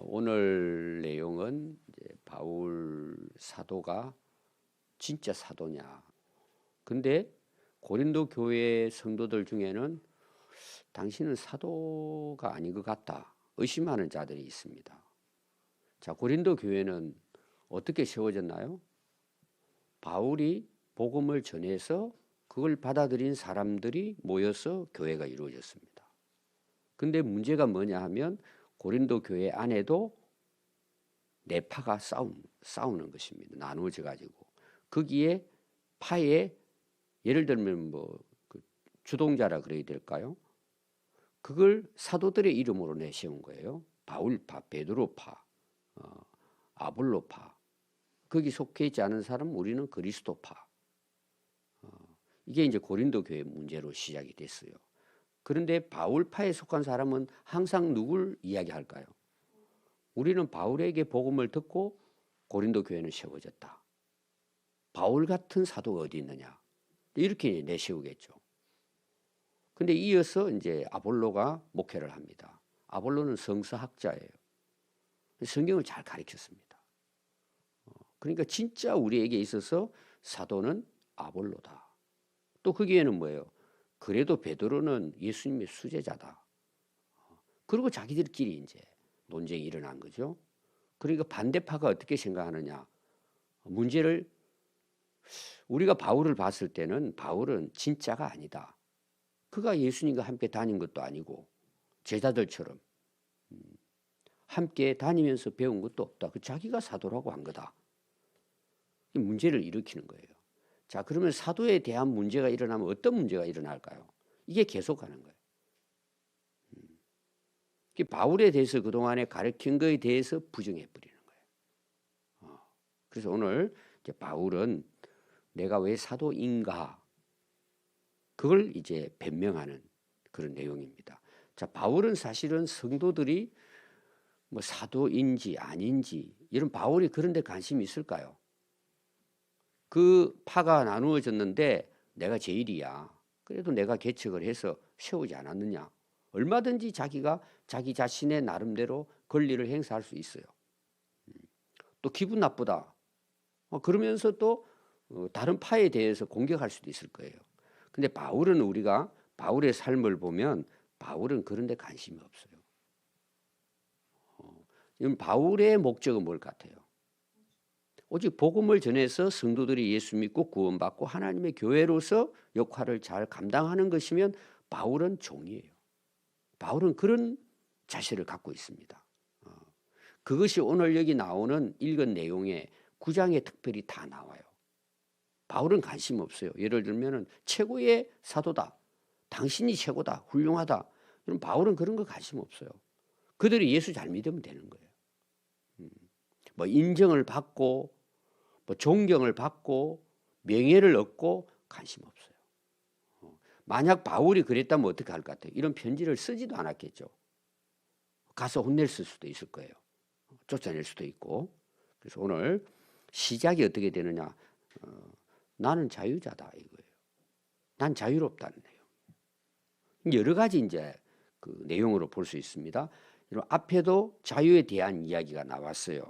오늘 내용은 이제 바울 사도가 진짜 사도냐. 근데 고린도 교회 성도들 중에는 당신은 사도가 아닌 것 같다 의심하는 자들이 있습니다. 자, 고린도 교회는 어떻게 세워졌나요? 바울이 복음을 전해서 그걸 받아들인 사람들이 모여서 교회가 이루어졌습니다. 근데 문제가 뭐냐 하면 고린도 교회 안에도 네 파가 싸우는 것입니다. 나누어져 가지고 거기에 파에 예를 들면 그 주동자라 그래야 될까요? 그걸 사도들의 이름으로 내세운 거예요. 바울파, 베드로파, 아볼로파. 거기 속해 있지 않은 사람 우리는 그리스도파. 이게 이제 고린도 교회 문제로 시작이 됐어요. 그런데 바울파에 속한 사람은 항상 누굴 이야기할까요? 우리는 바울에게 복음을 듣고 고린도 교회는 세워졌다. 바울 같은 사도가 어디 있느냐? 이렇게 내세우겠죠. 근데 이어서 이제 아볼로가 목회를 합니다. 아볼로는 성서학자예요. 성경을 잘 가르쳤습니다. 그러니까 진짜 우리에게 있어서 사도는 아볼로다. 또 거기에는 뭐예요? 그래도 베드로는 예수님의 수제자다. 그리고 자기들끼리 이제 논쟁이 일어난 거죠. 그러니까 반대파가 어떻게 생각하느냐. 문제를 우리가 바울을 봤을 때는 바울은 진짜가 아니다. 그가 예수님과 함께 다닌 것도 아니고 제자들처럼 함께 다니면서 배운 것도 없다. 그 자기가 사도라고 한 거다. 문제를 일으키는 거예요. 자, 그러면 사도에 대한 문제가 일어나면 어떤 문제가 일어날까요? 이게 계속하는 거예요. 바울에 대해서 그동안에 가르친 것에 대해서 부정해 버리는 거예요. 그래서 오늘 이제 바울은 내가 왜 사도인가 그걸 이제 변명하는 그런 내용입니다. 자, 바울은 사실은 성도들이 뭐 사도인지 아닌지 이런 바울이 그런 데 관심이 있을까요? 그 파가 나누어졌는데 내가 제일이야. 그래도 내가 개척을 해서 세우지 않았느냐. 얼마든지 자기가 자기 자신의 나름대로 권리를 행사할 수 있어요. 또 기분 나쁘다. 그러면서 또 다른 파에 대해서 공격할 수도 있을 거예요. 근데 바울은 우리가 바울의 삶을 보면 바울은 그런 데 관심이 없어요. 바울의 목적은 뭘 같아요? 오직 복음을 전해서 성도들이 예수 믿고 구원받고 하나님의 교회로서 역할을 잘 감당하는 것이면 바울은 종이에요. 바울은 그런 자세를 갖고 있습니다. 그것이 오늘 여기 나오는 읽은 내용에 9장에 특별히 다 나와요. 바울은 관심 없어요. 예를 들면 최고의 사도다. 당신이 최고다. 훌륭하다. 그럼 바울은 그런 거 관심 없어요. 그들이 예수 잘 믿으면 되는 거예요. 뭐 인정을 받고 뭐 존경을 받고 명예를 얻고 관심 없어요. 만약 바울이 그랬다면 어떻게 할 것 같아요? 이런 편지를 쓰지도 않았겠죠. 가서 혼냈을 수도 있을 거예요. 쫓아낼 수도 있고. 그래서 오늘 시작이 어떻게 되느냐. 나는 자유자다 이거예요. 난 자유롭다는 내용. 여러 가지 이제 그 내용으로 볼 수 있습니다. 앞에도 자유에 대한 이야기가 나왔어요.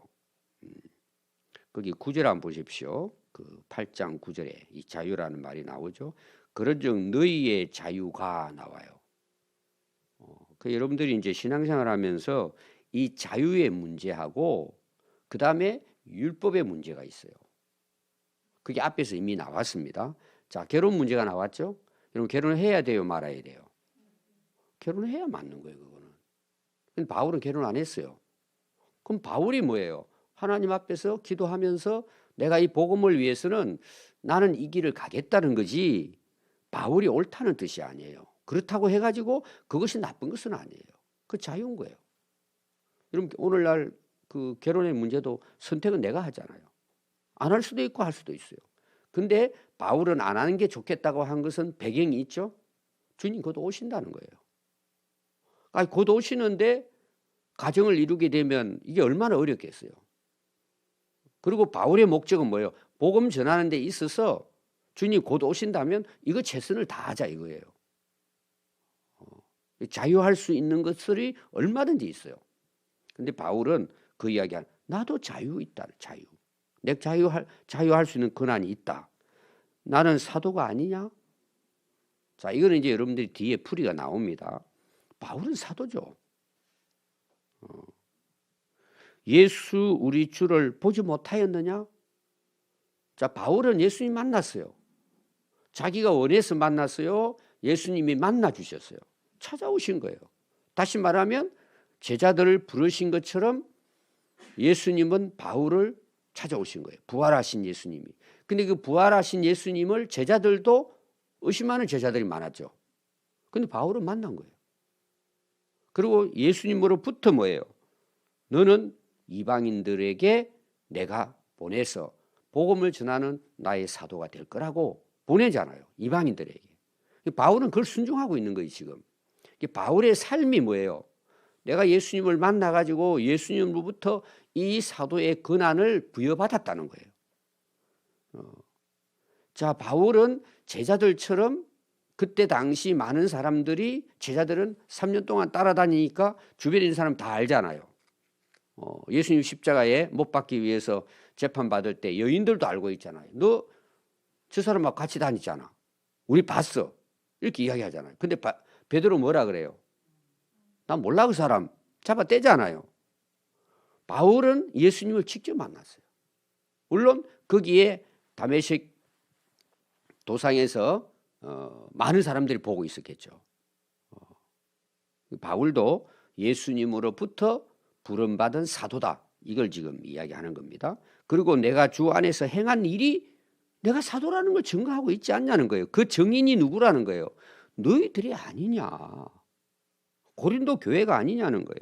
거기 9절 한번 보십시오. 그 8장 9절에 이 자유라는 말이 나오죠. 그런즉 너희의 자유가 나와요. 그 여러분들이 이제 신앙생활 하면서 이 자유의 문제하고 그 다음에 율법의 문제가 있어요. 그게 앞에서 이미 나왔습니다. 자, 결혼 문제가 나왔죠. 여러분 결혼을 해야 돼요, 말아야 돼요? 결혼을 해야 맞는 거예요, 그거는. 근데 바울은 결혼 안 했어요. 그럼 바울이 뭐예요? 하나님 앞에서 기도하면서 내가 이 복음을 위해서는 나는 이 길을 가겠다는 거지 바울이 옳다는 뜻이 아니에요. 그렇다고 해가지고 그것이 나쁜 것은 아니에요. 그 자유인 거예요. 여러분 오늘날 그 결혼의 문제도 선택은 내가 하잖아요. 안 할 수도 있고 할 수도 있어요. 근데 바울은 안 하는 게 좋겠다고 한 것은 배경이 있죠. 주님 곧 오신다는 거예요. 아니 곧 오시는데 가정을 이루게 되면 이게 얼마나 어렵겠어요. 그리고 바울의 목적은 뭐예요? 복음 전하는 데 있어서 주님 곧 오신다면 이거 최선을 다하자 이거예요. 자유할 수 있는 것들이 얼마든지 있어요. 근데 바울은 그 이야기한 나도 자유 있다. 자유. 내가 자유할 수 있는 권한이 있다. 나는 사도가 아니냐? 자, 이거는 이제 여러분들이 뒤에 풀이가 나옵니다. 바울은 사도죠. 예수 우리 주를 보지 못하였느냐? 자, 바울은 예수님 만났어요. 자기가 원해서 만났어요. 예수님이 만나 주셨어요. 찾아오신 거예요. 다시 말하면 제자들을 부르신 것처럼 예수님은 바울을 찾아오신 거예요. 부활하신 예수님이. 근데 그 부활하신 예수님을 제자들도 의심하는 제자들이 많았죠. 근데 바울은 만난 거예요. 그리고 예수님으로부터 뭐예요? 너는 이방인들에게 내가 보내서 복음을 전하는 나의 사도가 될 거라고 보내잖아요. 이방인들에게. 바울은 그걸 순종하고 있는 거예요, 지금. 바울의 삶이 뭐예요? 내가 예수님을 만나가지고 예수님으로부터 이 사도의 권한을 부여받았다는 거예요. 자, 바울은 제자들처럼 그때 당시 많은 사람들이 제자들은 3년 동안 따라다니니까 주변에 있는 사람 다 알잖아요. 예수님 십자가에 못 박기 위해서 재판받을 때 여인들도 알고 있잖아요. 너 저 사람하고 같이 다니잖아. 우리 봤어. 이렇게 이야기하잖아요. 근데 베드로 뭐라 그래요? 난 몰라 그 사람. 잡아떼잖아요. 바울은 예수님을 직접 만났어요. 물론 거기에 다메섹 도상에서 많은 사람들이 보고 있었겠죠. 바울도 예수님으로부터 부름받은 사도다. 이걸 지금 이야기하는 겁니다. 그리고 내가 주 안에서 행한 일이 내가 사도라는 걸 증거하고 있지 않냐는 거예요. 그 증인이 누구라는 거예요? 너희들이 아니냐. 고린도 교회가 아니냐는 거예요.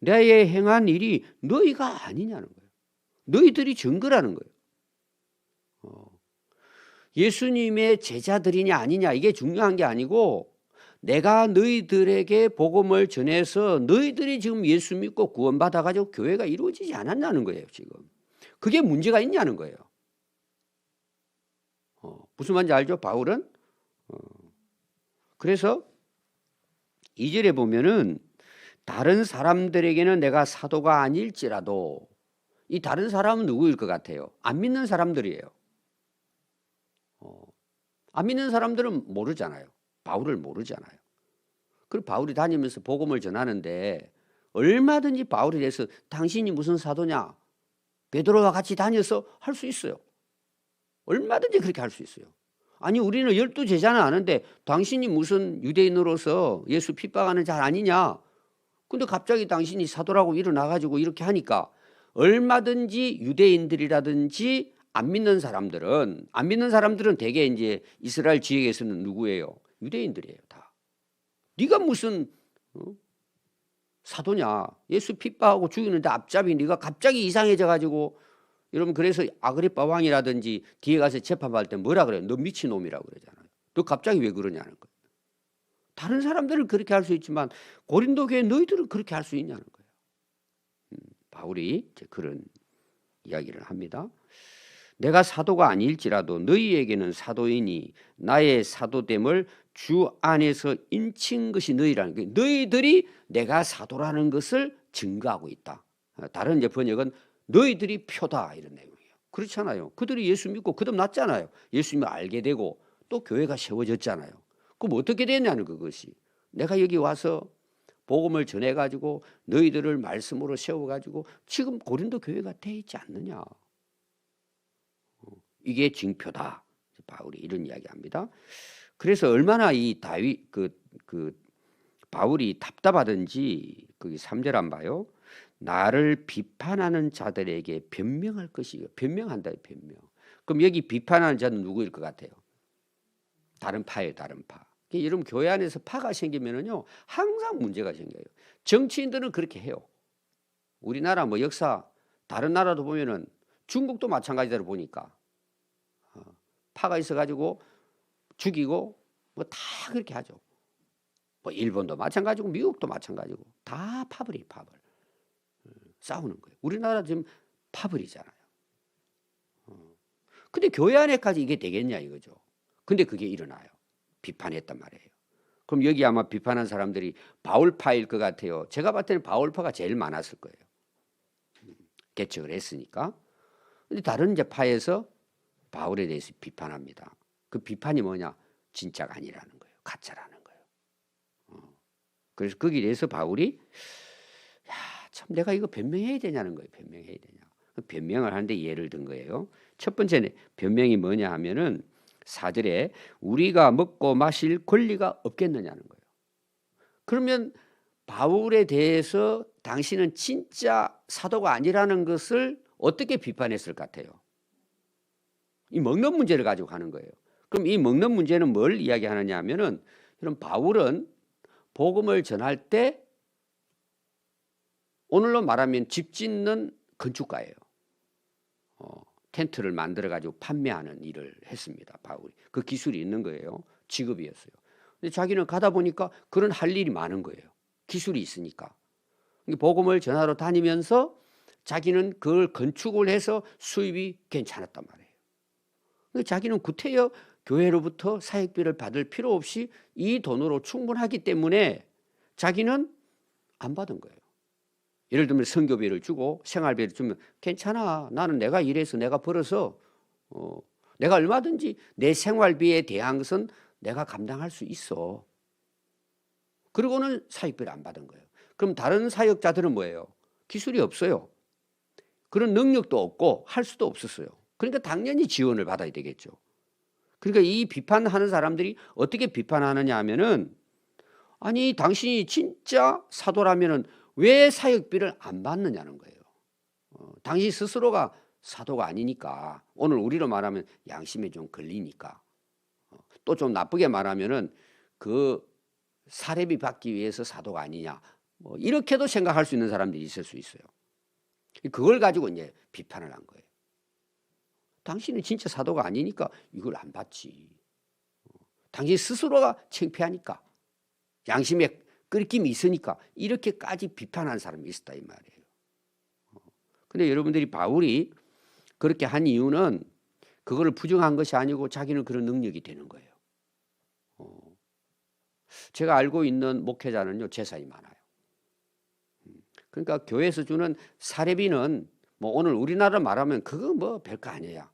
내의 행한 일이 너희가 아니냐는 거예요. 너희들이 증거라는 거예요. 예수님의 제자들이냐 아니냐 이게 중요한 게 아니고 내가 너희들에게 복음을 전해서 너희들이 지금 예수 믿고 구원받아가지고 교회가 이루어지지 않았냐는 거예요. 지금 그게 문제가 있냐는 거예요. 무슨 말인지 알죠? 바울은 그래서 2절에 보면은 다른 사람들에게는 내가 사도가 아닐지라도 이 다른 사람은 누구일 것 같아요? 안 믿는 사람들이에요. 안 믿는 사람들은 모르잖아요. 바울을 모르잖아요. 그리고 바울이 다니면서 복음을 전하는데 얼마든지 바울에 대해서 당신이 무슨 사도냐? 베드로와 같이 다녀서 할 수 있어요. 얼마든지 그렇게 할 수 있어요. 아니 우리는 12제자는 아는데 당신이 무슨 유대인으로서 예수 핍박하는 자 아니냐? 근데 갑자기 당신이 사도라고 일어나가지고 이렇게 하니까 얼마든지 유대인들이라든지 안 믿는 사람들은 대개 이제 이스라엘 지역에서는 누구예요? 유대인들이에요, 다. 네가 무슨 사도냐? 예수 핍박하고 죽이는데 앞잡이 네가 갑자기 이상해져 가지고 여러분 그래서 아그리빠 왕이라든지 뒤에 가서 재판받을 때 뭐라 그래요? 너 미친놈이라고 그러잖아요. 너 갑자기 왜 그러냐는 거예요. 다른 사람들은 그렇게 할 수 있지만 고린도 교회 너희들은 그렇게 할 수 있냐는 거예요. 바울이 이제 그런 이야기를 합니다. 내가 사도가 아닐지라도 너희에게는 사도이니 나의 사도됨을 주 안에서 인친 것이 너희라는 거예요. 너희들이 내가 사도라는 것을 증거하고 있다. 다른 이제 번역은 너희들이 표다 이런 내용이에요. 그렇잖아요. 그들이 예수 믿고 거듭났잖아요. 예수님을 알게 되고 또 교회가 세워졌잖아요. 그럼 어떻게 되냐는 그것이. 내가 여기 와서 복음을 전해가지고 너희들을 말씀으로 세워가지고 지금 고린도 교회가 돼 있지 않느냐. 이게 징표다. 바울이 이런 이야기합니다. 그래서 얼마나 이 바울이 답답하든지 거기 3절 안 봐요. 나를 비판하는 자들에게 변명할 것이요. 변명한다. 변명. 그럼 여기 비판하는 자는 누구일 것 같아요? 다른 파예요. 다른 파. 여러분 교회 안에서 파가 생기면은요 항상 문제가 생겨요. 정치인들은 그렇게 해요. 우리나라 뭐 역사 다른 나라도 보면은 중국도 마찬가지로 보니까 파가 있어가지고 죽이고 뭐 다 그렇게 하죠. 뭐 일본도 마찬가지고 미국도 마찬가지고 다 파벌이 파벌 싸우는 거예요. 우리나라 지금 파벌이잖아요. 근데 교회 안에까지 이게 되겠냐 이거죠. 근데 그게 일어나요. 비판했단 말이에요. 그럼 여기 아마 비판한 사람들이 바울파일 것 같아요. 제가 봤을 때는 바울파가 제일 많았을 거예요. 개척을 했으니까. 근데 다른 이제 파에서 바울에 대해서 비판합니다. 그 비판이 뭐냐? 진짜가 아니라는 거예요. 가짜라는 거예요. 그래서 거기에 대해서 바울이 야, 참 내가 이거 변명해야 되냐는 거예요. 변명해야 되냐. 변명을 하는데 예를 든 거예요. 첫 번째 변명이 뭐냐 하면은 4절에 우리가 먹고 마실 권리가 없겠느냐는 거예요. 그러면 바울에 대해서 당신은 진짜 사도가 아니라는 것을 어떻게 비판했을 것 같아요? 이 먹는 문제를 가지고 가는 거예요. 그럼 이 먹는 문제는 뭘 이야기하느냐 하면은 이런 바울은 복음을 전할 때 오늘로 말하면 집 짓는 건축가예요. 텐트를 만들어 가지고 판매하는 일을 했습니다. 바울이. 그 기술이 있는 거예요. 직업이었어요. 근데 자기는 가다 보니까 그런 할 일이 많은 거예요. 기술이 있으니까. 복음을 전하러 다니면서 자기는 그걸 건축을 해서 수입이 괜찮았단 말이에요. 그러니까 자기는 구태여 교회로부터 사역비를 받을 필요 없이 이 돈으로 충분하기 때문에 자기는 안 받은 거예요. 예를 들면 선교비를 주고 생활비를 주면 괜찮아. 나는 내가 일해서 내가 벌어서 내가 얼마든지 내 생활비에 대한 것은 내가 감당할 수 있어. 그리고는 사역비를 안 받은 거예요. 그럼 다른 사역자들은 뭐예요? 기술이 없어요. 그런 능력도 없고 할 수도 없었어요. 그러니까 당연히 지원을 받아야 되겠죠. 그러니까 이 비판하는 사람들이 어떻게 비판하느냐 하면은 아니 당신이 진짜 사도라면은 왜 사역비를 안 받느냐는 거예요. 당신 스스로가 사도가 아니니까 오늘 우리로 말하면 양심에 좀 걸리니까 또 좀 나쁘게 말하면은 그 사례비 받기 위해서 사도가 아니냐 뭐 이렇게도 생각할 수 있는 사람들이 있을 수 있어요. 그걸 가지고 이제 비판을 한 거예요. 당신은 진짜 사도가 아니니까 이걸 안 받지. 당신 스스로가 창피하니까 양심에 끓김이 있으니까 이렇게까지 비판한 사람이 있었다 이 말이에요. 근데 여러분들이 바울이 그렇게 한 이유는 그걸 부정한 것이 아니고 자기는 그런 능력이 되는 거예요. 제가 알고 있는 목회자는요 재산이 많아요. 그러니까 교회에서 주는 사례비는 뭐 오늘 우리나라 말하면 그거 뭐 별거 아니야.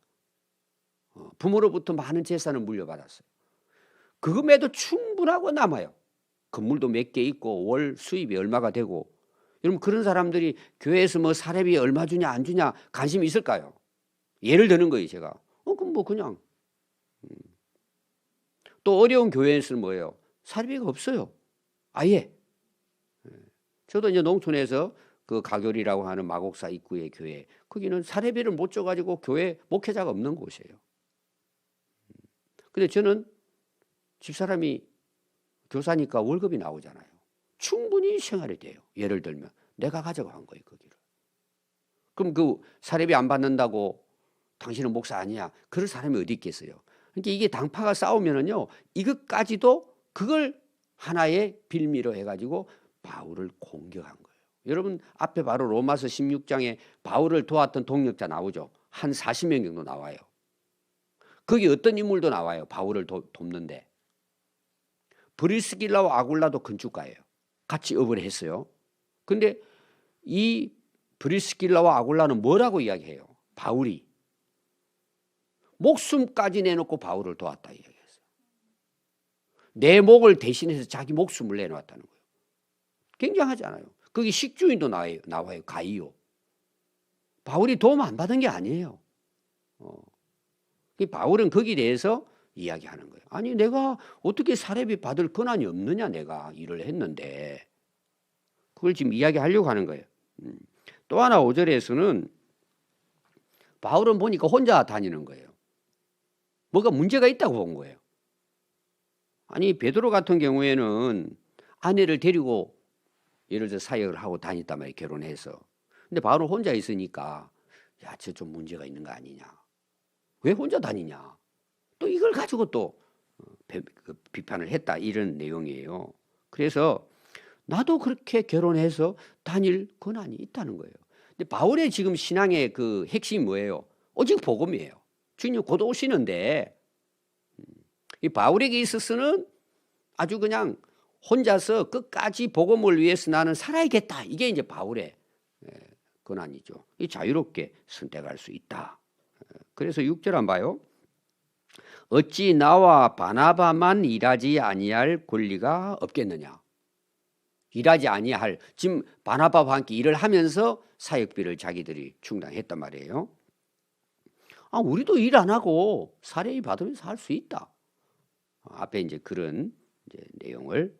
부모로부터 많은 재산을 물려받았어요. 그금에도 충분하고 남아요. 건물도 몇 개 있고 월 수입이 얼마가 되고. 여러분 그런 사람들이 교회에서 뭐 사례비 얼마 주냐 안 주냐 관심이 있을까요? 예를 드는 거예요 제가. 그럼 뭐 그냥. 또 어려운 교회에서는 뭐예요? 사례비가 없어요. 아예. 저도 이제 농촌에서 그 가교리라고 하는 마곡사 입구의 교회 거기는 사례비를 못 줘가지고 교회 목회자가 없는 곳이에요. 근데 저는 집사람이 교사니까 월급이 나오잖아요. 충분히 생활이 돼요. 예를 들면 내가 가져간 거예요 거기를. 그럼 그 사례비 안 받는다고 당신은 목사 아니야. 그럴 사람이 어디 있겠어요. 그러니까 이게 당파가 싸우면은요 이것까지도 그걸 하나의 빌미로 해가지고 바울을 공격한 거예요. 여러분 앞에 바로 로마서 16장에 바울을 도왔던 동력자 나오죠. 한 40명 정도 나와요. 거기 어떤 인물도 나와요. 바울을 돕는데. 브리스길라와 아굴라도 건축가예요. 같이 업을 했어요. 근데 이 브리스길라와 아굴라는 뭐라고 이야기해요? 바울이 목숨까지 내놓고 바울을 도왔다 이야기했어요. 내 목을 대신해서 자기 목숨을 내놓았다는 거예요. 굉장하잖아요. 거기 식주인도 나와요. 가이오. 바울이 도움 안 받은 게 아니에요. 바울은 거기에 대해서 이야기하는 거예요. 아니 내가 어떻게 사례비 받을 권한이 없느냐 내가 일을 했는데 그걸 지금 이야기하려고 하는 거예요. 또 하나 5절에서는 바울은 보니까 혼자 다니는 거예요. 뭐가 문제가 있다고 본 거예요. 아니 베드로 같은 경우에는 아내를 데리고 예를 들어 사역을 하고 다녔단 말이에요. 결혼해서. 근데 바울은 혼자 있으니까 야, 저 좀 문제가 있는 거 아니냐. 왜 혼자 다니냐. 또 이걸 가지고 또 비판을 했다 이런 내용이에요. 그래서 나도 그렇게 결혼해서 다닐 권한이 있다는 거예요. 근데 바울의 지금 신앙의 그 핵심이 뭐예요? 오직 복음이에요. 주님 곧 오시는데 이 바울에게 있어서는 아주 그냥 혼자서 끝까지 복음을 위해서 나는 살아야겠다. 이게 이제 바울의 권한이죠. 이 자유롭게 선택할 수 있다. 그래서 6절 한번 봐요. 어찌 나와 바나바만 일하지 아니할 권리가 없겠느냐. 일하지 아니할, 지금 바나바와 함께 일을 하면서 사역비를 자기들이 충당했단 말이에요. 우리도 일 안 하고 사례비 받으면서 할 수 있다. 앞에 이제 그런 이제 내용을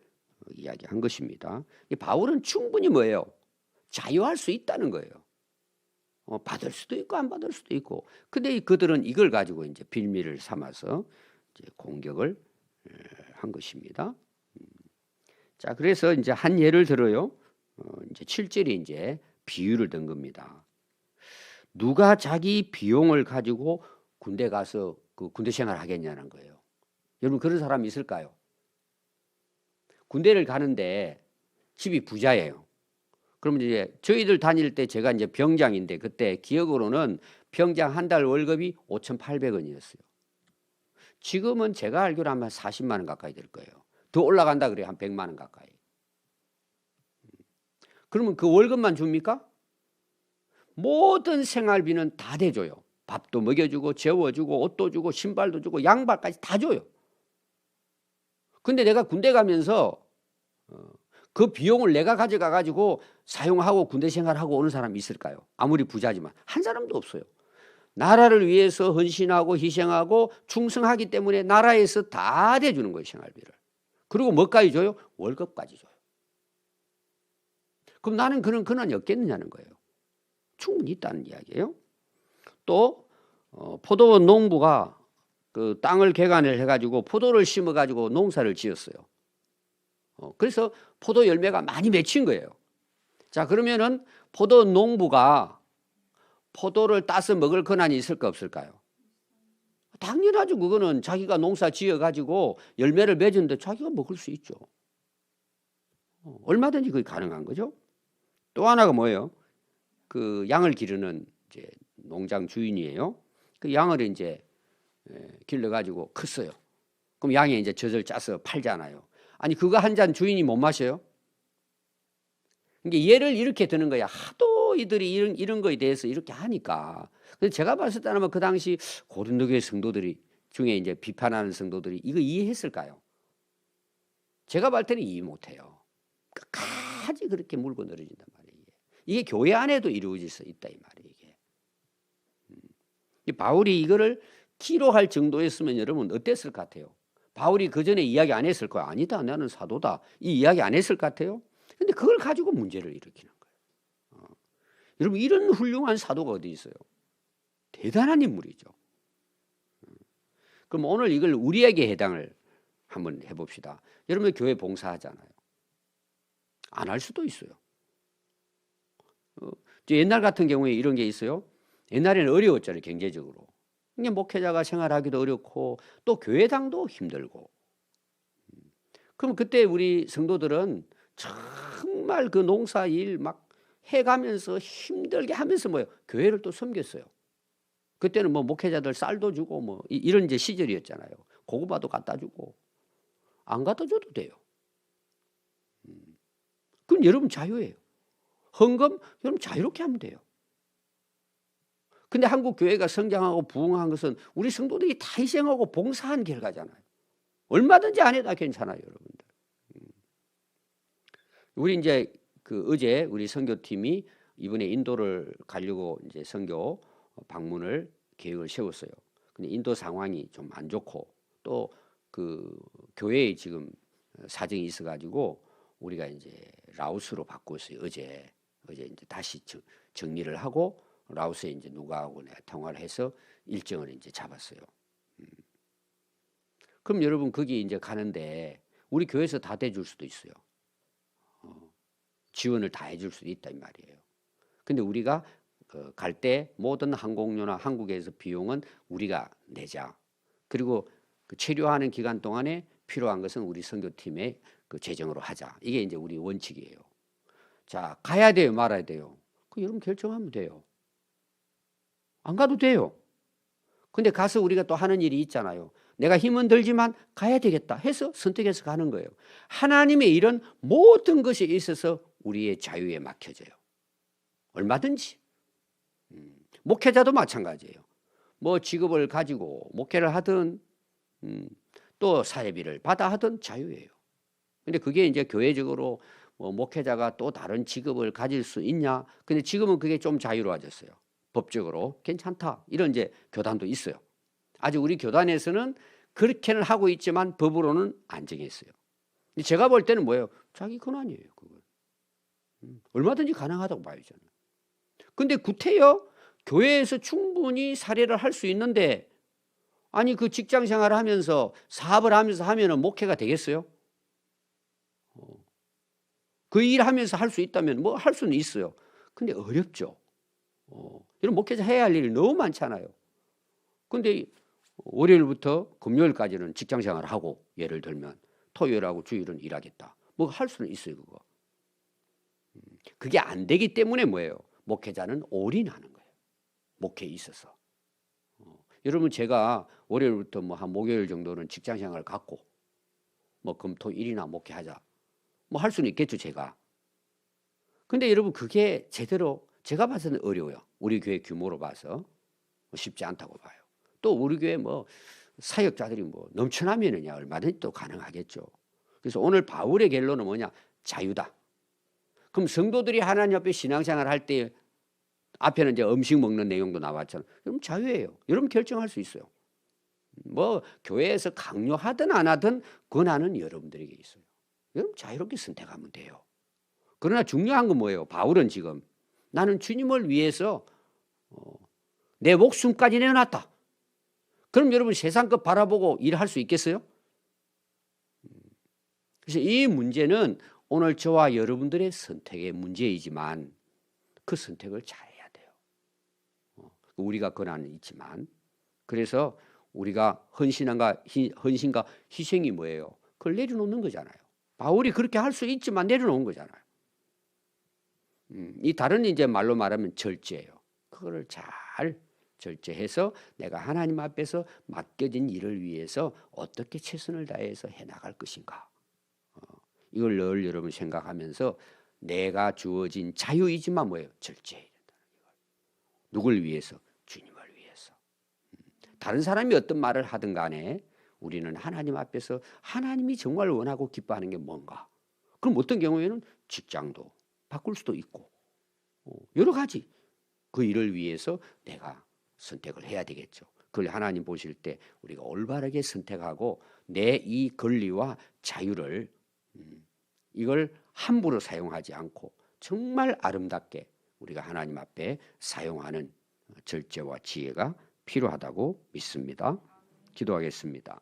이야기한 것입니다. 바울은 충분히 뭐예요? 자유할 수 있다는 거예요. 받을 수도 있고 안 받을 수도 있고. 근데 그들은 이걸 가지고 이제 빌미를 삼아서 이제 공격을 한 것입니다. 자, 그래서 이제 한 예를 들어요. 이제 7절이 이제 비유를 든 겁니다. 누가 자기 비용을 가지고 군대 가서 그 군대 생활 하겠냐는 거예요. 여러분 그런 사람이 있을까요? 군대를 가는데 집이 부자예요. 그러면 이제 저희들 다닐 때 제가 이제 병장인데 그때 기억으로는 병장 한 달 월급이 5,800원이었어요. 지금은 제가 알기로 아마 40만 원 가까이 될 거예요. 더 올라간다 그래요. 한 100만 원 가까이. 그러면 그 월급만 줍니까? 모든 생활비는 다 대줘요. 밥도 먹여주고 재워주고 옷도 주고 신발도 주고 양발까지 다 줘요. 근데 내가 군대 가면서 그 비용을 내가 가져가 가지고 사용하고 군대 생활하고 오는 사람이 있을까요? 아무리 부자지만 한 사람도 없어요. 나라를 위해서 헌신하고 희생하고 충성하기 때문에 나라에서 다 대주는 거예요. 생활비를. 그리고 뭐까지 줘요? 월급까지 줘요. 그럼 나는 그런 근원이 없겠느냐는 거예요. 충분히 있다는 이야기예요. 또 포도원 농부가 그 땅을 개간을 해가지고 포도를 심어가지고 농사를 지었어요. 그래서 포도 열매가 많이 맺힌 거예요. 자, 그러면은 포도 농부가 포도를 따서 먹을 권한이 있을까 없을까요? 당연하죠. 그거는 자기가 농사 지어가지고 열매를 맺었는데 자기가 먹을 수 있죠. 얼마든지 그게 가능한 거죠. 또 하나가 뭐예요? 그 양을 기르는 이제 농장 주인이에요. 그 양을 이제 길러가지고 컸어요. 그럼 양이 이제 젖을 짜서 팔잖아요. 아니 그거 한 잔 주인이 못 마셔요? 그러니까 예를 이렇게 드는 거야. 하도 이들이 이런 거에 대해서 이렇게 하니까. 그래서 제가 봤을 때는 그 당시 고린도교회 성도들이 중에 이제 비판하는 성도들이 이거 이해했을까요? 제가 볼 때는 이해 못해요. 끝까지 그렇게 물고 늘어진단 말이에요. 이게 교회 안에도 이루어질 수 있다 이 말이에요. 이게. 바울이 이거를 기록할 정도였으면 여러분 어땠을 것 같아요? 바울이 그 전에 이야기 안 했을 거야. 아니다, 나는 사도다. 이 이야기 안 했을 것 같아요. 근데 그걸 가지고 문제를 일으키는 거예요. 여러분 이런 훌륭한 사도가 어디 있어요? 대단한 인물이죠. 그럼 오늘 이걸 우리에게 해당을 한번 해봅시다. 여러분 교회 봉사하잖아요. 안 할 수도 있어요. 옛날 같은 경우에 이런 게 있어요. 옛날에는 어려웠잖아요. 경제적으로. 목회자가 생활하기도 어렵고 또 교회당도 힘들고. 그럼 그때 우리 성도들은 정말 그 농사일 막 해가면서 힘들게 하면서 뭐요? 교회를 또 섬겼어요. 그때는 뭐 목회자들 쌀도 주고 뭐 이런 이제 시절이었잖아요. 고구마도 갖다 주고 안 갖다 줘도 돼요. 그럼 여러분 자유예요. 헌금 여러분 자유롭게 하면 돼요. 근데 한국 교회가 성장하고 부흥한 것은 우리 성도들이 다 희생하고 봉사한 결과잖아요. 얼마든지 안 해도 괜찮아요, 여러분들. 우리 이제 그 어제 우리 선교팀이 이번에 인도를 가려고 이제 선교 방문을 계획을 세웠어요. 근데 인도 상황이 좀 안 좋고 또 그 교회에 지금 사정이 있어가지고 우리가 이제 라오스로 바꿨어요. 어제 이제 다시 정리를 하고 라오스에 이제 누가하고 내가 통화를 해서 일정을 이제 잡았어요. 그럼 여러분 거기 이제 가는데 우리 교회에서 다 대줄 수도 있어요. 지원을 다 해줄 수도 있다 이 말이에요. 근데 우리가 갈 때 모든 항공료나 한국에서 비용은 우리가 내자. 그리고 그 체류하는 기간 동안에 필요한 것은 우리 선교팀의 그 재정으로 하자. 이게 이제 우리 원칙이에요. 자, 가야 돼요, 말아야 돼요. 그 여러분 결정하면 돼요. 안 가도 돼요. 근데 가서 우리가 또 하는 일이 있잖아요. 내가 힘은 들지만 가야 되겠다 해서 선택해서 가는 거예요. 하나님의 일은 모든 것에 있어서 우리의 자유에 맡겨져요. 얼마든지. 목회자도 마찬가지예요. 뭐 직업을 가지고 목회를 하든 또 사회비를 받아 하든 자유예요. 근데 그게 이제 교회적으로 뭐 목회자가 또 다른 직업을 가질 수 있냐? 근데 지금은 그게 좀 자유로워졌어요. 법적으로 괜찮다. 이런 이제 교단도 있어요. 아직 우리 교단에서는 그렇게는 하고 있지만 법으로는 안 정했어요. 근데 제가 볼 때는 뭐예요? 자기 권한이에요. 그건. 얼마든지 가능하다고 봐요, 저는. 근데 구태여 교회에서 충분히 사례를 할 수 있는데 아니 그 직장 생활을 하면서 사업을 하면서 하면은 목회가 되겠어요? 그 일하면서 할 수 있다면 뭐 할 수는 있어요. 근데 어렵죠. 이런 목회자 해야 할 일이 너무 많잖아요. 근데 월요일부터 금요일까지는 직장 생활을 하고 예를 들면 토요일하고 주일은 일하겠다. 뭐 할 수는 있어요, 그거. 그게 안 되기 때문에 뭐예요? 목회자는 올인하는 거예요. 목회에 있어서. 여러분 제가 월요일부터 뭐 한 목요일 정도는 직장 생활을 갖고 뭐 금토일이나 목회하자. 뭐 할 수는 있겠죠, 제가. 근데 여러분 그게 제대로 제가 봐서는 어려워요. 우리 교회 규모로 봐서 쉽지 않다고 봐요. 또 우리 교회 뭐 사역자들이 뭐 넘쳐나면은야 얼마든지 또 가능하겠죠. 그래서 오늘 바울의 결론은 뭐냐? 자유다. 그럼 성도들이 하나님 앞에 신앙생활 할 때 앞에는 이제 음식 먹는 내용도 나왔잖아요. 그럼 자유예요. 여러분 결정할 수 있어요. 뭐 교회에서 강요하든 안 하든 권한은 여러분들에게 있어요. 여러분 자유롭게 선택하면 돼요. 그러나 중요한 건 뭐예요? 바울은 지금 나는 주님을 위해서 내 목숨까지 내어놨다. 그럼 여러분 세상 것 바라보고 일할 수 있겠어요? 그래서 이 문제는 오늘 저와 여러분들의 선택의 문제이지만 그 선택을 잘해야 돼요. 우리가 권한은 있지만 그래서 우리가 헌신과 희생이 뭐예요? 그걸 내려놓는 거잖아요. 바울이 그렇게 할 수 있지만 내려놓은 거잖아요. 이 다른 이제 말로 말하면 절제예요. 그거를 잘 절제해서 내가 하나님 앞에서 맡겨진 일을 위해서 어떻게 최선을 다해서 해나갈 것인가. 이걸 늘 여러분 생각하면서 내가 주어진 자유이지만 뭐예요? 절제해야 된다는 걸. 누굴 위해서? 주님을 위해서. 다른 사람이 어떤 말을 하든 간에 우리는 하나님 앞에서 하나님이 정말 원하고 기뻐하는 게 뭔가. 그럼 어떤 경우에는 직장도 바꿀 수도 있고 여러 가지 그 일을 위해서 내가 선택을 해야 되겠죠. 그걸 하나님 보실 때 우리가 올바르게 선택하고 내 이 권리와 자유를 이걸 함부로 사용하지 않고 정말 아름답게 우리가 하나님 앞에 사용하는 절제와 지혜가 필요하다고 믿습니다. 기도하겠습니다.